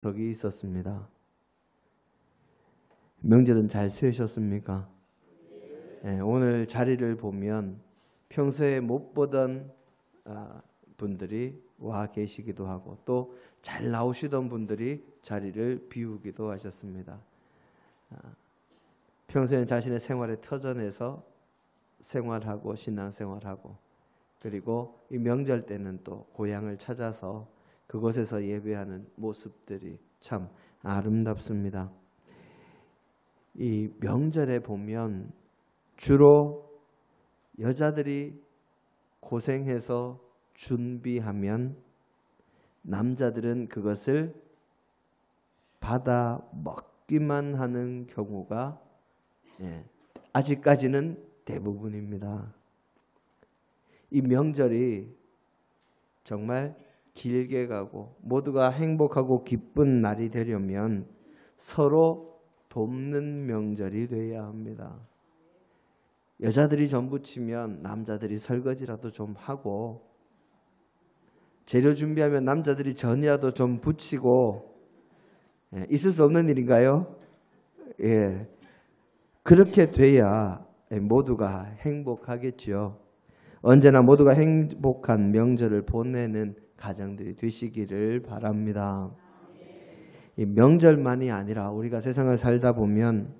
적이 있었습니다. 명절은 잘 쉬셨습니까? 네, 오늘 자리를 보면 평소에 못 보던 분들이 와 계시기도 하고 또 잘 나오시던 분들이 자리를 비우기도 하셨습니다. 평소에는 자신의 생활에 터전에서 생활하고 신앙생활하고 그리고 이 명절 때는 또 고향을 찾아서 그곳에서 예배하는 모습들이 참 아름답습니다. 이 명절에 보면 주로 여자들이 고생해서 준비하면 남자들은 그것을 받아 먹기만 하는 경우가 아직까지는 대부분입니다. 이 명절이 정말 길게 가고 모두가 행복하고 기쁜 날이 되려면 서로 돕는 명절이 되어야 합니다. 여자들이 전 부치면 남자들이 설거지라도 좀 하고 재료 준비하면 남자들이 전이라도 좀 부치고 있을 수 없는 일인가요? 예, 그렇게 돼야 모두가 행복하겠죠. 언제나 모두가 행복한 명절을 보내는 가정들이 되시기를 바랍니다. 이 명절만이 아니라 우리가 세상을 살다 보면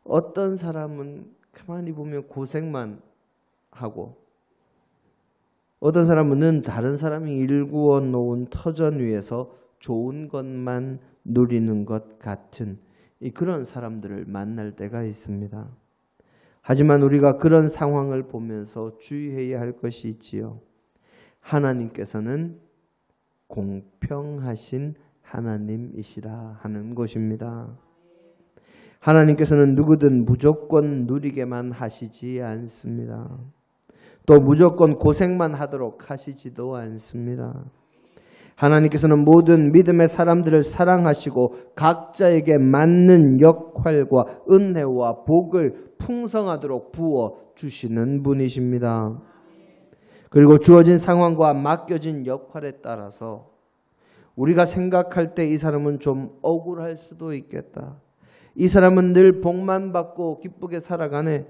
어떤 사람은 가만히 보면 고생만 하고 어떤 사람은 다른 사람이 일구어 놓은 터전 위에서 좋은 것만 누리는 것 같은 그런 사람들을 만날 때가 있습니다. 하지만 우리가 그런 상황을 보면서 주의해야 할 것이 있지요. 하나님께서는 공평하신 하나님이시라 하는 것입니다. 하나님께서는 누구든 무조건 누리게만 하시지 않습니다. 또 무조건 고생만 하도록 하시지도 않습니다. 하나님께서는 모든 믿음의 사람들을 사랑하시고 각자에게 맞는 역할과 은혜와 복을 풍성하도록 부어 주시는 분이십니다. 그리고 주어진 상황과 맡겨진 역할에 따라서 우리가 생각할 때 이 사람은 좀 억울할 수도 있겠다. 이 사람은 늘 복만 받고 기쁘게 살아가네.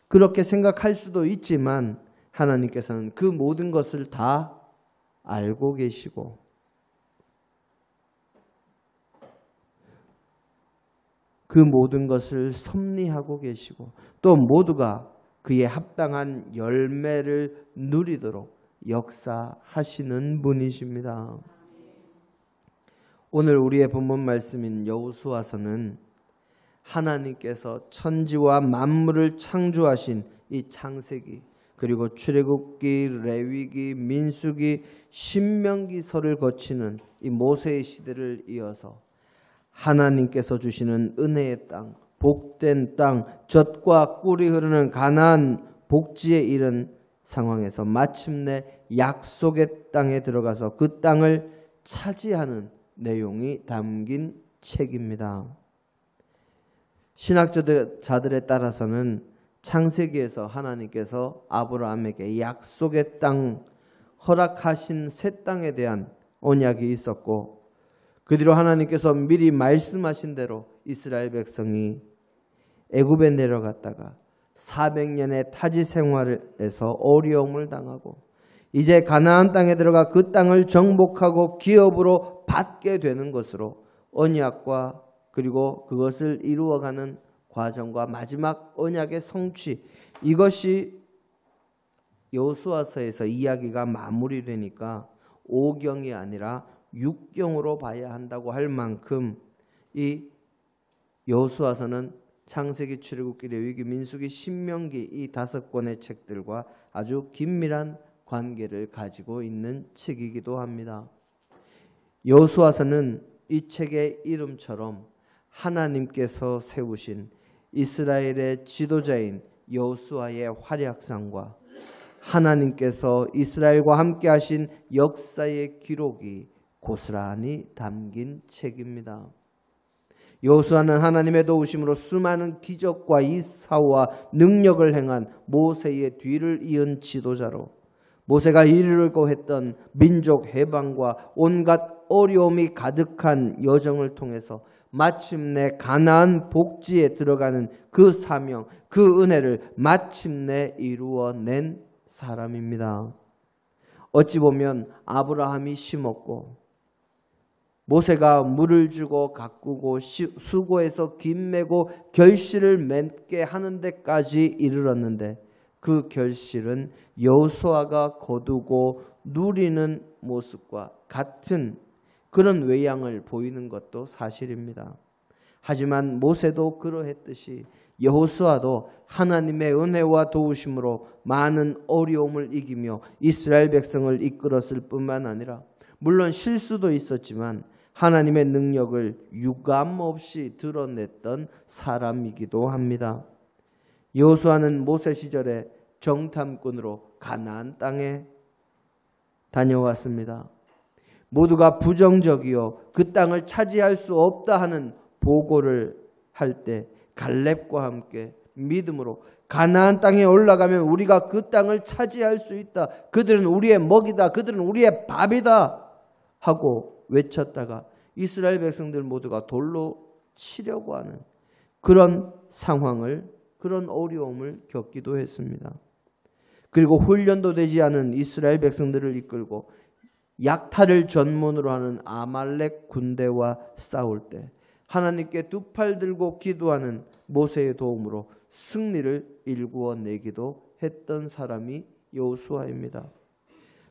그렇게 생각할 수도 있지만 하나님께서는 그 모든 것을 다 알고 계시고 그 모든 것을 섭리하고 계시고 또 모두가 그에 합당한 열매를 누리도록 역사하시는 분이십니다. 오늘 우리의 본문 말씀인 여호수아서는 하나님께서 천지와 만물을 창조하신 이 창세기 그리고 출애굽기, 레위기, 민수기, 신명기서를 거치는 이 모세의 시대를 이어서 하나님께서 주시는 은혜의 땅, 복된 땅, 젖과 꿀이 흐르는 가나안 복지에 이른 상황에서 마침내 약속의 땅에 들어가서 그 땅을 차지하는 내용이 담긴 책입니다. 신학자들에 따라서는 창세기에서 하나님께서 아브라함에게 약속의 땅 허락하신 새 땅에 대한 언약이 있었고 그 뒤로 하나님께서 미리 말씀하신 대로 이스라엘 백성이 애굽에 내려갔다가 400년의 타지 생활에서 어려움을 당하고 이제 가나안 땅에 들어가 그 땅을 정복하고 기업으로 받게 되는 것으로 언약과 그리고 그것을 이루어가는 과정과 마지막 언약의 성취 이것이 여호수아서에서 이야기가 마무리되니까 5경이 아니라 6경으로 봐야 한다고 할 만큼 이 여호수아서는 창세기, 출애굽기, 레위기, 민수기, 신명기 이 5권의 책들과 아주 긴밀한 관계를 가지고 있는 책이기도 합니다. 여호수아서는 이 책의 이름처럼 하나님께서 세우신 이스라엘의 지도자인 여호수아의 활약상과 하나님께서 이스라엘과 함께 하신 역사의 기록이 고스란히 담긴 책입니다. 여호수아는 하나님의 도우심으로 수많은 기적과 이사와 능력을 행한 모세의 뒤를 이은 지도자로 모세가 이루려고 했던 민족 해방과 온갖 어려움이 가득한 여정을 통해서 마침내 가나안 복지에 들어가는 그 사명, 그 은혜를 마침내 이루어낸 사람입니다. 어찌 보면 아브라함이 심었고 모세가 물을 주고 가꾸고 수고해서 김 매고 결실을 맺게 하는 데까지 이르렀는데 그 결실은 여호수아가 거두고 누리는 모습과 같은 그런 외양을 보이는 것도 사실입니다. 하지만 모세도 그러했듯이 여호수아도 하나님의 은혜와 도우심으로 많은 어려움을 이기며 이스라엘 백성을 이끌었을 뿐만 아니라 물론 실수도 있었지만 하나님의 능력을 유감없이 드러냈던 사람이기도 합니다. 여호수아는 모세 시절에 정탐꾼으로 가나안 땅에 다녀왔습니다. 모두가 부정적이요 그 땅을 차지할 수 없다 하는 보고를 할 때 갈렙과 함께 믿음으로 가나안 땅에 올라가면 우리가 그 땅을 차지할 수 있다. 그들은 우리의 먹이다. 그들은 우리의 밥이다. 하고 외쳤다가 이스라엘 백성들 모두가 돌로 치려고 하는 그런 상황을, 그런 어려움을 겪기도 했습니다. 그리고 훈련도 되지 않은 이스라엘 백성들을 이끌고 약탈을 전문으로 하는 아말렉 군대와 싸울 때 하나님께 두 팔 들고 기도하는 모세의 도움으로 승리를 일구어내기도 했던 사람이 여호수아입니다.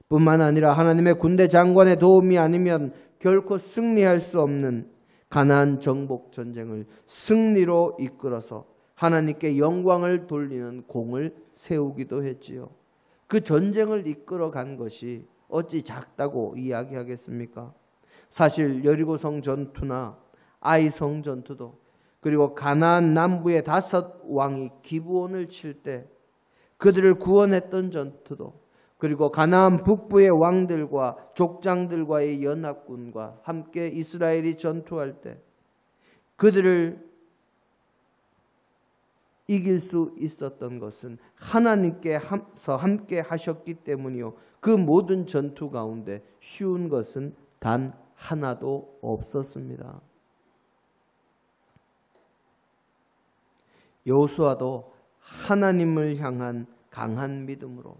뿐만 아니라 하나님의 군대 장관의 도움이 아니면 결코 승리할 수 없는 가나안 정복 전쟁을 승리로 이끌어서 하나님께 영광을 돌리는 공을 세우기도 했지요. 그 전쟁을 이끌어간 것이 어찌 작다고 이야기하겠습니까? 사실 여리고성 전투나 아이성 전투도 그리고 가나안 남부의 5 왕이 기브온을 칠 때 그들을 구원했던 전투도 그리고 가나안 북부의 왕들과 족장들과의 연합군과 함께 이스라엘이 전투할 때 그들을 이길 수 있었던 것은 하나님께서 함께 하셨기 때문이요. 그 모든 전투 가운데 쉬운 것은 단 하나도 없었습니다. 여호수아도 하나님을 향한 강한 믿음으로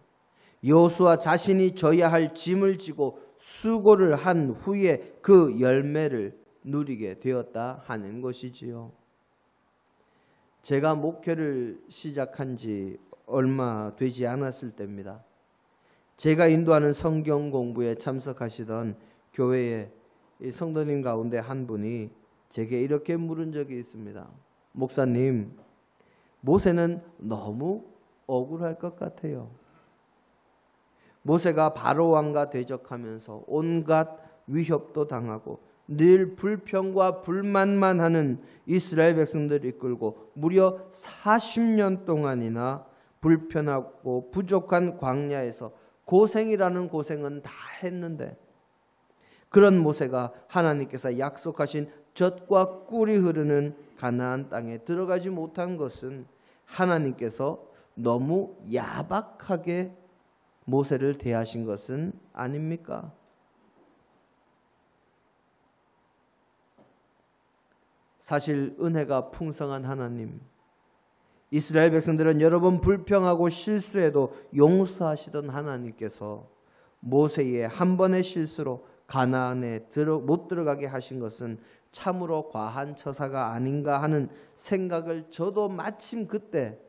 여호수아 자신이 져야 할 짐을 지고 수고를 한 후에 그 열매를 누리게 되었다 하는 것이지요. 제가 목회를 시작한 지 얼마 되지 않았을 때입니다. 제가 인도하는 성경 공부에 참석하시던 교회의 성도님 가운데 한 분이 제게 이렇게 물은 적이 있습니다. 목사님, 모세는 너무 억울할 것 같아요. 모세가 바로 왕과 대적하면서 온갖 위협도 당하고 늘 불평과 불만만 하는 이스라엘 백성들을 이끌고 무려 40년 동안이나 불편하고 부족한 광야에서 고생이라는 고생은 다 했는데 그런 모세가 하나님께서 약속하신 젖과 꿀이 흐르는 가나안 땅에 들어가지 못한 것은 하나님께서 너무 야박하게 모세를 대하신 것은 아닙니까? 사실 은혜가 풍성한 하나님, 이스라엘 백성들은 여러 번 불평하고 실수해도 용서하시던 하나님께서 모세의 한 번의 실수로 가나안에 못 들어가게 하신 것은 참으로 과한 처사가 아닌가 하는 생각을 저도 마침 그때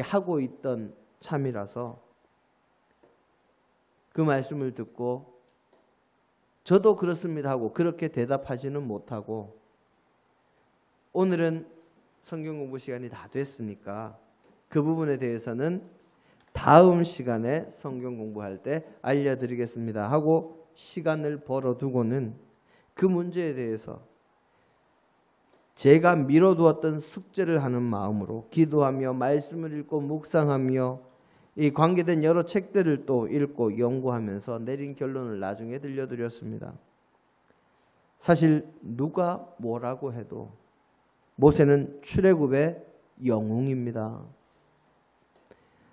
하고 있던 참이라서 그 말씀을 듣고 저도 그렇습니다 하고 그렇게 대답하지는 못하고 오늘은 성경 공부 시간이 다 됐으니까 그 부분에 대해서는 다음 시간에 성경 공부할 때 알려드리겠습니다 하고 시간을 벌어두고는 그 문제에 대해서 제가 미뤄두었던 숙제를 하는 마음으로 기도하며 말씀을 읽고 묵상하며 이 관계된 여러 책들을 또 읽고 연구하면서 내린 결론을 나중에 들려드렸습니다. 사실 누가 뭐라고 해도 모세는 출애굽의 영웅입니다.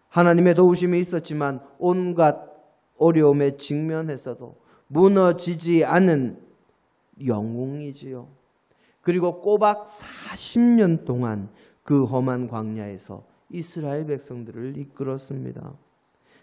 하나님의 도우심이 있었지만 온갖 어려움에 직면했어도 무너지지 않은 영웅이지요. 그리고 꼬박 40년 동안 그 험한 광야에서 이스라엘 백성들을 이끌었습니다.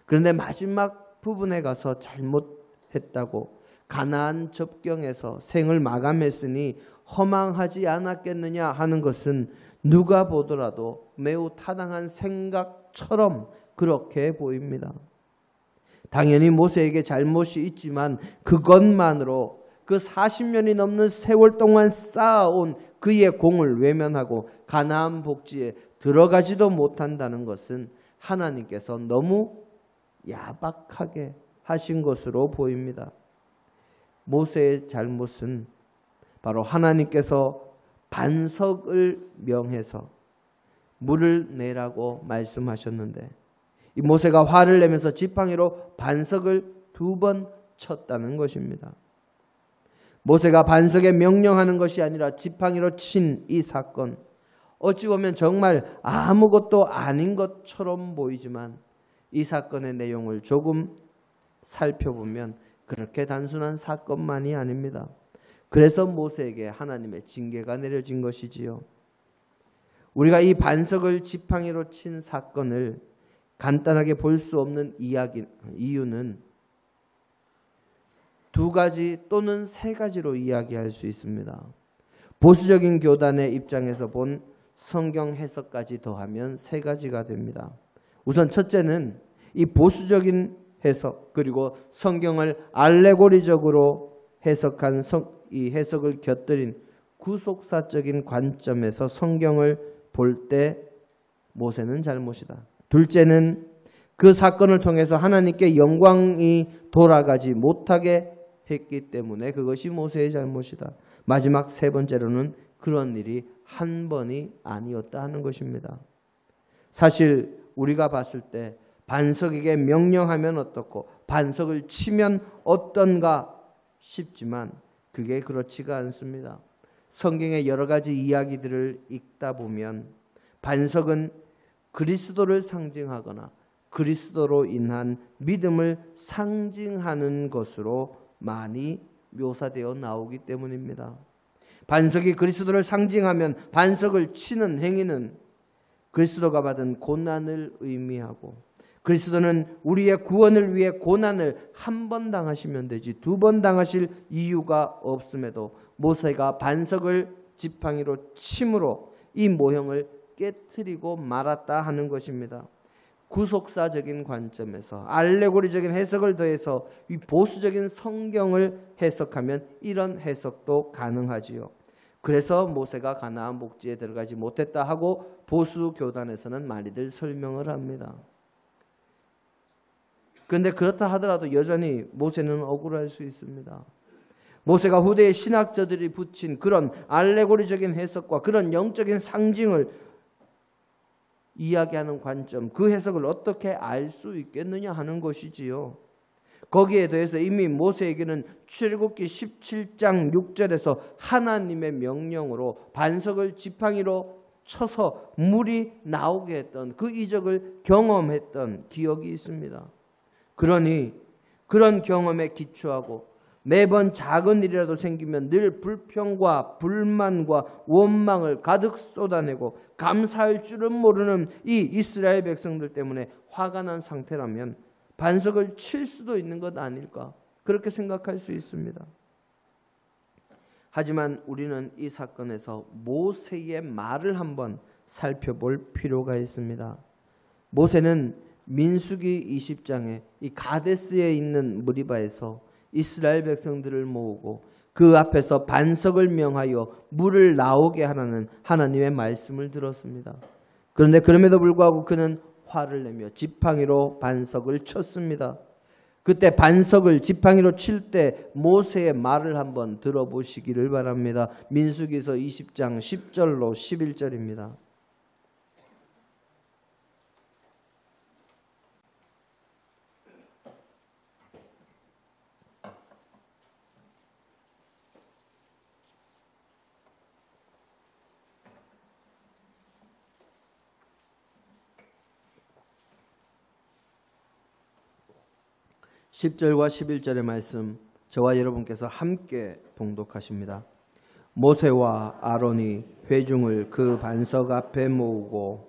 그런데 마지막 부분에 가서 잘못했다고 가나안 접경에서 생을 마감했으니 허망하지 않았겠느냐 하는 것은 누가 보더라도 매우 타당한 생각처럼 그렇게 보입니다. 당연히 모세에게 잘못이 있지만 그것만으로 그 40년이 넘는 세월 동안 쌓아온 그의 공을 외면하고 가나안 복지에 들어가지도 못한다는 것은 하나님께서 너무 야박하게 하신 것으로 보입니다. 모세의 잘못은 바로 하나님께서 반석을 명해서 물을 내라고 말씀하셨는데 이 모세가 화를 내면서 지팡이로 반석을 2번 쳤다는 것입니다. 모세가 반석에 명령하는 것이 아니라 지팡이로 친 이 사건, 어찌 보면 정말 아무것도 아닌 것처럼 보이지만 이 사건의 내용을 조금 살펴보면 그렇게 단순한 사건만이 아닙니다. 그래서 모세에게 하나님의 징계가 내려진 것이지요. 우리가 이 반석을 지팡이로 친 사건을 간단하게 볼 수 없는 이유는 2가지 또는 3가지로 이야기할 수 있습니다. 보수적인 교단의 입장에서 본 성경 해석까지 더하면 3가지가 됩니다. 우선 첫째는 이 보수적인 해석 그리고 성경을 알레고리적으로 해석한 이 해석을 곁들인 구속사적인 관점에서 성경을 볼 때 모세는 잘못이다. 둘째는 그 사건을 통해서 하나님께 영광이 돌아가지 못하게 했기 때문에 그것이 모세의 잘못이다. 마지막 3번째로는 그런 일이 한 번이 아니었다 하는 것입니다. 사실 우리가 봤을 때 반석에게 명령하면 어떻고 반석을 치면 어떤가 싶지만 그게 그렇지가 않습니다. 성경의 여러 가지 이야기들을 읽다 보면 반석은 그리스도를 상징하거나 그리스도로 인한 믿음을 상징하는 것으로 많이 묘사되어 나오기 때문입니다. 반석이 그리스도를 상징하면 반석을 치는 행위는 그리스도가 받은 고난을 의미하고 그리스도는 우리의 구원을 위해 고난을 1번 당하시면 되지 2번 당하실 이유가 없음에도 모세가 반석을 지팡이로 침으로 이 모형을 깨트리고 말았다 하는 것입니다. 구속사적인 관점에서 알레고리적인 해석을 더해서 이 보수적인 성경을 해석하면 이런 해석도 가능하지요. 그래서 모세가 가나안 복지에 들어가지 못했다 하고 보수 교단에서는 많이들 설명을 합니다. 그런데 그렇다 하더라도 여전히 모세는 억울할 수 있습니다. 모세가 후대의 신학자들이 붙인 그런 알레고리적인 해석과 그런 영적인 상징을 이야기하는 관점, 그 해석을 어떻게 알 수 있겠느냐 하는 것이지요. 거기에 대해서 이미 모세에게는 출애굽기 17장 6절에서 하나님의 명령으로 반석을 지팡이로 쳐서 물이 나오게 했던 그 이적을 경험했던 기억이 있습니다. 그러니 그런 경험에 기초하고 매번 작은 일이라도 생기면 늘 불평과 불만과 원망을 가득 쏟아내고 감사할 줄은 모르는 이 이스라엘 백성들 때문에 화가 난 상태라면 반석을 칠 수도 있는 것 아닐까 그렇게 생각할 수 있습니다. 하지만 우리는 이 사건에서 모세의 말을 한번 살펴볼 필요가 있습니다. 모세는 민수기 20장에 이 가데스에 있는 무리바에서 이스라엘 백성들을 모으고 그 앞에서 반석을 명하여 물을 나오게 하라는 하나님의 말씀을 들었습니다. 그런데 그럼에도 불구하고 그는 화를 내며 지팡이로 반석을 쳤습니다. 그때 반석을 지팡이로 칠 때 모세의 말을 한번 들어보시기를 바랍니다. 민수기서 20장 10절로 11절입니다. (10절과 11절의) 말씀 저와 여러분께서 함께 봉독하십니다. 모세와 아론이 회중을 그 반석 앞에 모으고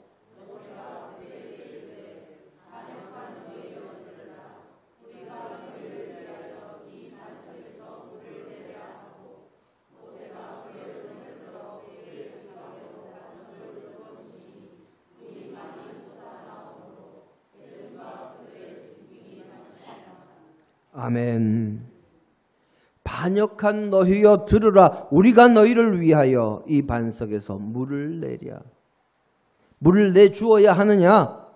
아멘. 반역한 너희여 들으라. 우리가 너희를 위하여 이 반석에서 물을 내랴. 물을 내주어야 하느냐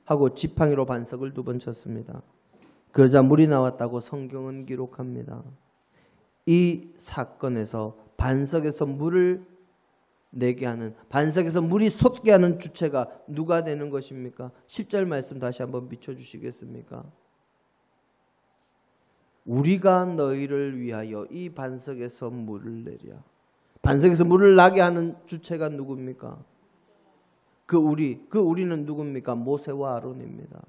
하고 지팡이로 반석을 2번 쳤습니다. 그러자 물이 나왔다고 성경은 기록합니다. 이 사건에서 반석에서 물을 내게 하는, 반석에서 물이 솟게 하는 주체가 누가 되는 것입니까? 10절 말씀 다시 한번 비춰주시겠습니까? 우리가 너희를 위하여 이 반석에서 물을 내랴. 반석에서 물을 나게 하는 주체가 누굽니까? 그 우리는 누굽니까? 모세와 아론입니다.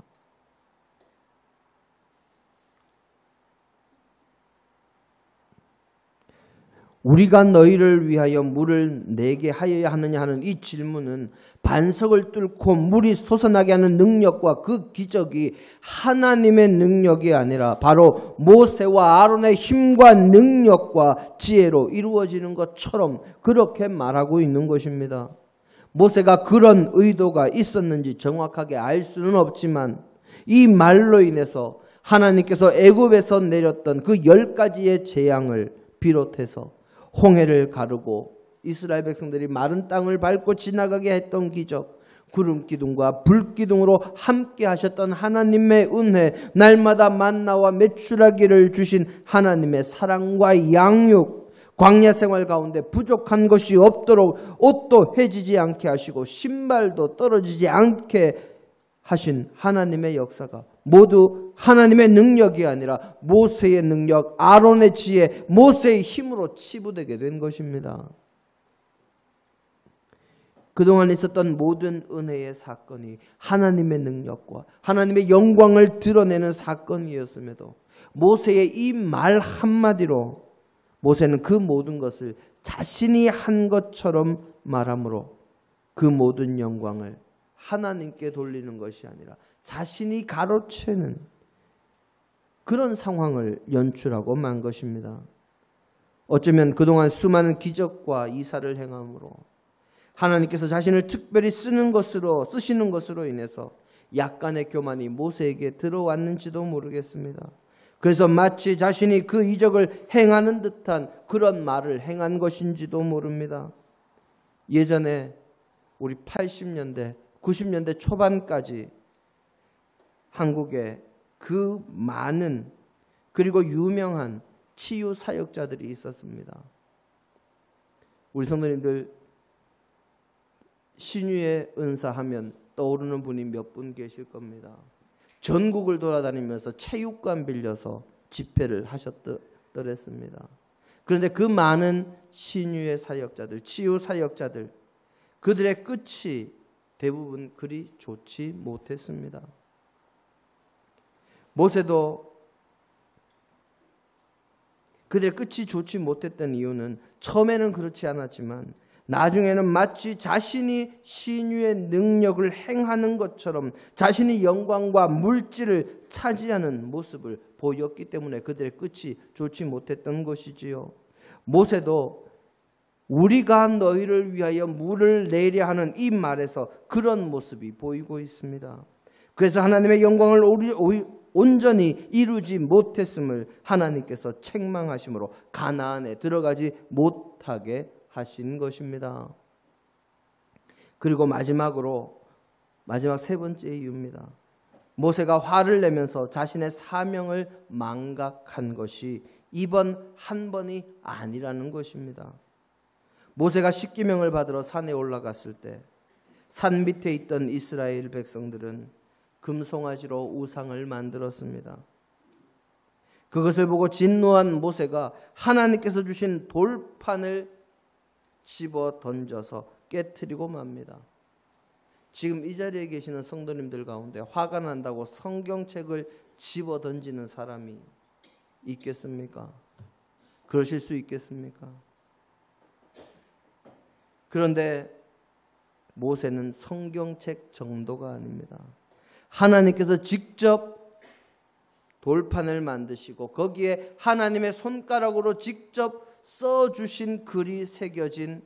우리가 너희를 위하여 물을 내게 하여야 하느냐 하는 이 질문은 반석을 뚫고 물이 솟아나게 하는 능력과 그 기적이 하나님의 능력이 아니라 바로 모세와 아론의 힘과 능력과 지혜로 이루어지는 것처럼 그렇게 말하고 있는 것입니다. 모세가 그런 의도가 있었는지 정확하게 알 수는 없지만 이 말로 인해서 하나님께서 애굽에서 내렸던 그 10가지의 재앙을 비롯해서 홍해를 가르고 이스라엘 백성들이 마른 땅을 밟고 지나가게 했던 기적, 구름 기둥과 불 기둥으로 함께 하셨던 하나님의 은혜, 날마다 만나와 메추라기를 주신 하나님의 사랑과 양육, 광야 생활 가운데 부족한 것이 없도록 옷도 해지지 않게 하시고 신발도 떨어지지 않게 하신 하나님의 역사가 모두 하나님의 능력이 아니라 모세의 능력, 아론의 지혜, 모세의 힘으로 치부되게 된 것입니다. 그동안 있었던 모든 은혜의 사건이 하나님의 능력과 하나님의 영광을 드러내는 사건이었음에도 모세의 이 말 한마디로 모세는 그 모든 것을 자신이 한 것처럼 말함으로 그 모든 영광을 하나님께 돌리는 것이 아니라 자신이 가로채는 그런 상황을 연출하고 만 것입니다. 어쩌면 그동안 수많은 기적과 이사를 행함으로 하나님께서 자신을 특별히 쓰시는 것으로 인해서 약간의 교만이 모세에게 들어왔는지도 모르겠습니다. 그래서 마치 자신이 그 이적을 행하는 듯한 그런 말을 행한 것인지도 모릅니다. 예전에 우리 80년대, 90년대 초반까지 한국에 그 많은 그리고 유명한 치유 사역자들이 있었습니다. 우리 성도님들 신유의 은사 하면 떠오르는 분이 몇 분 계실 겁니다. 전국을 돌아다니면서 체육관 빌려서 집회를 하셨더랬습니다. 그런데 그 많은 신유의 사역자들, 치유 사역자들, 그들의 끝이 대부분 그리 좋지 못했습니다. 모세도 그들의 끝이 좋지 못했던 이유는 처음에는 그렇지 않았지만 나중에는 마치 자신이 신유의 능력을 행하는 것처럼 자신이 영광과 물질을 차지하는 모습을 보였기 때문에 그들의 끝이 좋지 못했던 것이지요. 모세도 우리가 너희를 위하여 물을 내려 하는 이 말에서 그런 모습이 보이고 있습니다. 그래서 하나님의 영광을 온전히 이루지 못했음을 하나님께서 책망하심으로 가나안에 들어가지 못하게 하신 것입니다. 그리고 마지막 3번째 이유입니다. 모세가 화를 내면서 자신의 사명을 망각한 것이 이번 한 번이 아니라는 것입니다. 모세가 십계명을 받으러 산에 올라갔을 때 산 밑에 있던 이스라엘 백성들은 금송아지로 우상을 만들었습니다. 그것을 보고 진노한 모세가 하나님께서 주신 돌판을 집어 던져서 깨트리고 맙니다. 지금 이 자리에 계시는 성도님들 가운데 화가 난다고 성경책을 집어 던지는 사람이 있겠습니까? 그러실 수 있겠습니까? 그런데 모세는 성경책 정도가 아닙니다. 하나님께서 직접 돌판을 만드시고 거기에 하나님의 손가락으로 직접 써주신 글이 새겨진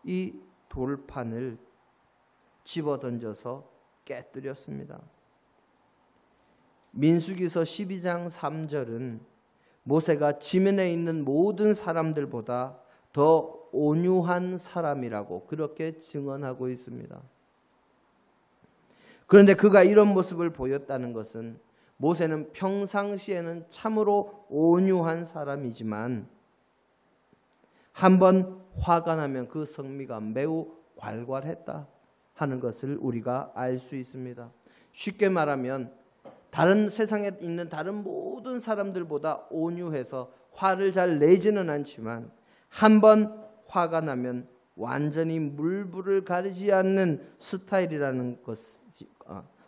이 돌판을 집어던져서 깨뜨렸습니다. 민수기서 12장 3절은 모세가 지면에 있는 모든 사람들보다 더 온유한 사람이라고 그렇게 증언하고 있습니다. 그런데 그가 이런 모습을 보였다는 것은 모세는 평상시에는 참으로 온유한 사람이지만 한번 화가 나면 그 성미가 매우 괄괄했다 하는 것을 우리가 알 수 있습니다. 쉽게 말하면 다른 세상에 있는 다른 모든 사람들보다 온유해서 화를 잘 내지는 않지만 한번 화가 나면 완전히 물불을 가리지 않는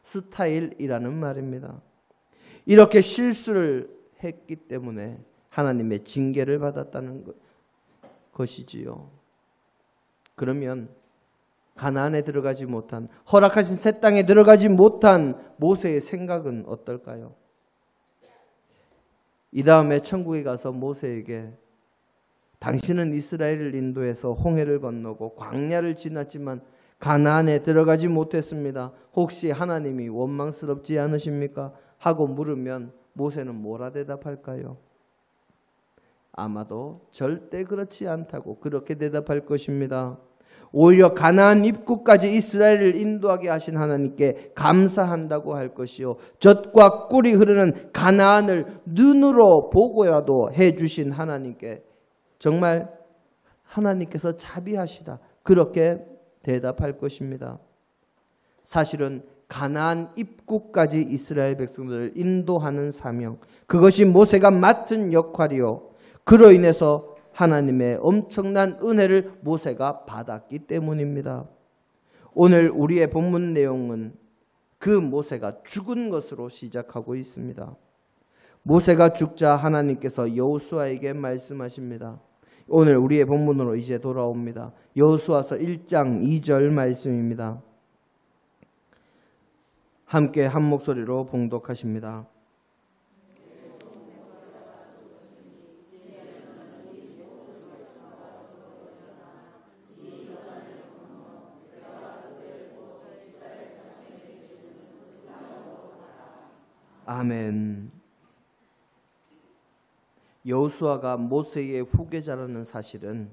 스타일이라는 말입니다. 이렇게 실수를 했기 때문에 하나님의 징계를 받았다는 것이지요. 그러면 가나안에 들어가지 못한, 허락하신 새 땅에 들어가지 못한 모세의 생각은 어떨까요? 이 다음에 천국에 가서 모세에게 당신은 이스라엘을 인도해서 홍해를 건너고 광야를 지났지만 가나안에 들어가지 못했습니다. 혹시 하나님이 원망스럽지 않으십니까? 하고 물으면 모세는 뭐라 대답할까요? 아마도 절대 그렇지 않다고 그렇게 대답할 것입니다. 오히려 가나안 입구까지 이스라엘을 인도하게 하신 하나님께 감사한다고 할 것이요, 젖과 꿀이 흐르는 가나안을 눈으로 보고라도 해주신 하나님께 정말 하나님께서 자비하시다 그렇게 대답할 것입니다. 사실은 가나안 입구까지 이스라엘 백성들을 인도하는 사명, 그것이 모세가 맡은 역할이요, 그로 인해서 하나님의 엄청난 은혜를 모세가 받았기 때문입니다. 오늘 우리의 본문 내용은 그 모세가 죽은 것으로 시작하고 있습니다. 모세가 죽자 하나님께서 여호수아에게 말씀하십니다. 오늘 우리의 본문으로 이제 돌아옵니다. 여호수아서 1장 2절 말씀입니다. 함께 한 목소리로 봉독하십니다. 아멘. 여호수아가 모세의 후계자라는 사실은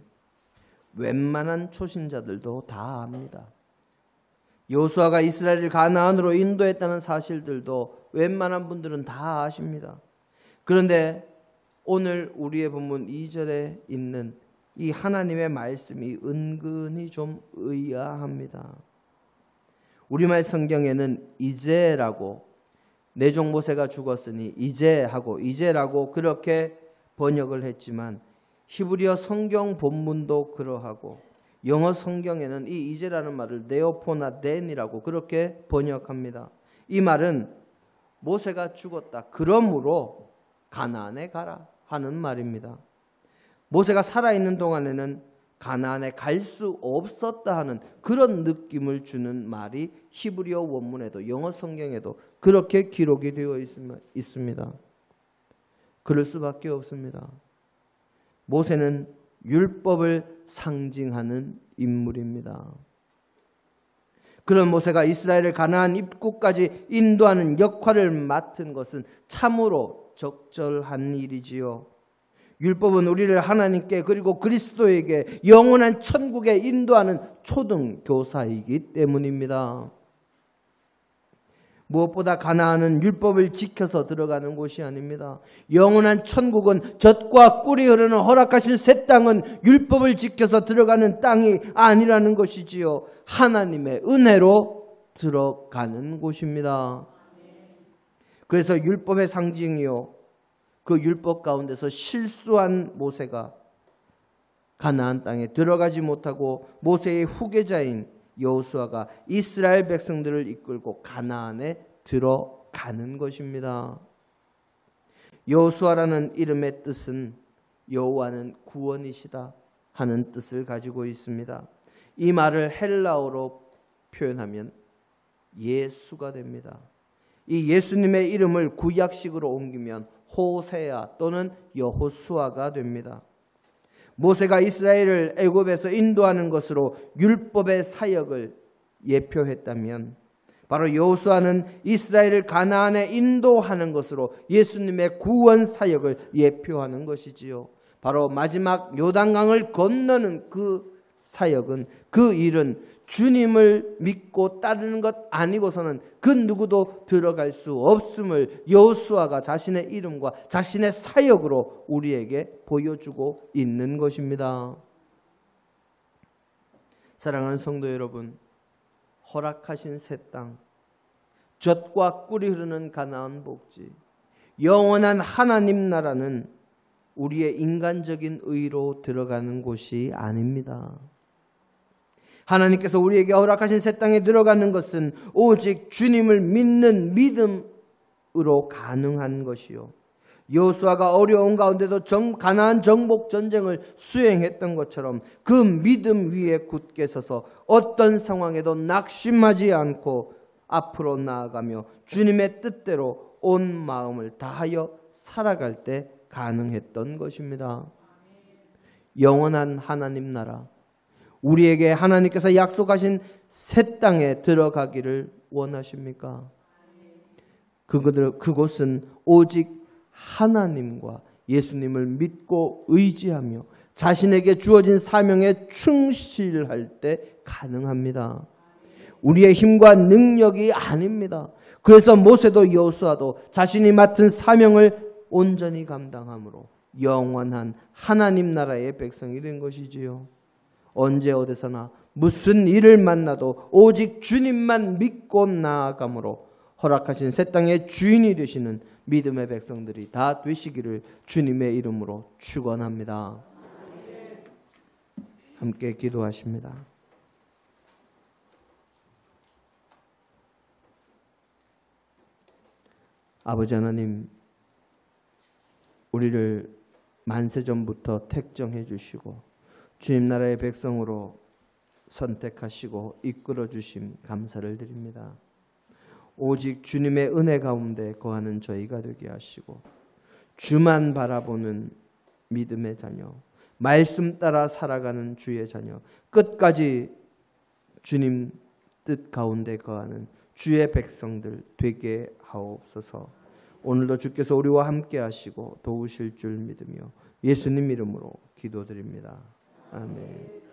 웬만한 초신자들도 다 압니다. 여호수아가 이스라엘을 가나안으로 인도했다는 사실들도 웬만한 분들은 다 아십니다. 그런데 오늘 우리의 본문 2절에 있는 이 하나님의 말씀이 은근히 좀 의아합니다. 우리말 성경에는 이제라고, 내종 모세가 죽었으니 이제 하고 이제라고 그렇게 번역을 했지만 히브리어 성경 본문도 그러하고 영어 성경에는 이 이제라는 말을 네오포나 덴이라고 그렇게 번역합니다. 이 말은 모세가 죽었다, 그러므로 가나안에 가라 하는 말입니다. 모세가 살아있는 동안에는 가나안에 갈 수 없었다 하는 그런 느낌을 주는 말이 히브리어 원문에도 영어 성경에도 그렇게 기록이 되어 있습니다. 그럴 수밖에 없습니다. 모세는 율법을 상징하는 인물입니다. 그런 모세가 이스라엘을 가나안 입구까지 인도하는 역할을 맡은 것은 참으로 적절한 일이지요. 율법은 우리를 하나님께 그리고 그리스도에게 영원한 천국에 인도하는 초등교사이기 때문입니다. 무엇보다 가나안은 율법을 지켜서 들어가는 곳이 아닙니다. 영원한 천국은 젖과 꿀이 흐르는 허락하신 새 땅은 율법을 지켜서 들어가는 땅이 아니라는 것이지요. 하나님의 은혜로 들어가는 곳입니다. 그래서 율법의 상징이요, 그 율법 가운데서 실수한 모세가 가나안 땅에 들어가지 못하고 모세의 후계자인 여호수아가 이스라엘 백성들을 이끌고 가나안에 들어가는 것입니다. 여호수아라는 이름의 뜻은 여호와는 구원이시다 하는 뜻을 가지고 있습니다. 이 말을 헬라어로 표현하면 예수가 됩니다. 이 예수님의 이름을 구약식으로 옮기면 호세아 또는 여호수아가 됩니다. 모세가 이스라엘을 애굽에서 인도하는 것으로 율법의 사역을 예표했다면 바로 여호수아는 이스라엘을 가나안에 인도하는 것으로 예수님의 구원 사역을 예표하는 것이지요. 바로 마지막 요단강을 건너는 그 사역은, 그 일은 주님을 믿고 따르는 것 아니고서는 그 누구도 들어갈 수 없음을 여호수아가 자신의 이름과 자신의 사역으로 우리에게 보여주고 있는 것입니다. 사랑하는 성도 여러분, 허락하신 새 땅, 젖과 꿀이 흐르는 가나안 복지, 영원한 하나님 나라는 우리의 인간적인 의로 들어가는 곳이 아닙니다. 하나님께서 우리에게 허락하신 새 땅에 들어가는 것은 오직 주님을 믿는 믿음으로 가능한 것이요, 여호수아가 어려운 가운데도 가나안 정복 전쟁을 수행했던 것처럼 그 믿음 위에 굳게 서서 어떤 상황에도 낙심하지 않고 앞으로 나아가며 주님의 뜻대로 온 마음을 다하여 살아갈 때 가능했던 것입니다. 영원한 하나님 나라, 우리에게 하나님께서 약속하신 새 땅에 들어가기를 원하십니까? 그곳은 오직 하나님과 예수님을 믿고 의지하며 자신에게 주어진 사명에 충실할 때 가능합니다. 우리의 힘과 능력이 아닙니다. 그래서 모세도 여호수아도 자신이 맡은 사명을 온전히 감당함으로 영원한 하나님 나라의 백성이 된 것이지요. 언제 어디서나 무슨 일을 만나도 오직 주님만 믿고 나아감으로 허락하신 새 땅의 주인이 되시는 믿음의 백성들이 다 되시기를 주님의 이름으로 축원합니다. 함께 기도하십니다. 아버지 하나님, 우리를 만세전부터 택정해 주시고 주님 나라의 백성으로 선택하시고 이끌어 주심 감사를 드립니다. 오직 주님의 은혜 가운데 거하는 저희가 되게 하시고 주만 바라보는 믿음의 자녀, 말씀 따라 살아가는 주의 자녀, 끝까지 주님 뜻 가운데 거하는 주의 백성들 되게 하옵소서. 오늘도 주께서 우리와 함께 하시고 도우실 줄 믿으며 예수님 이름으로 기도드립니다. 아멘.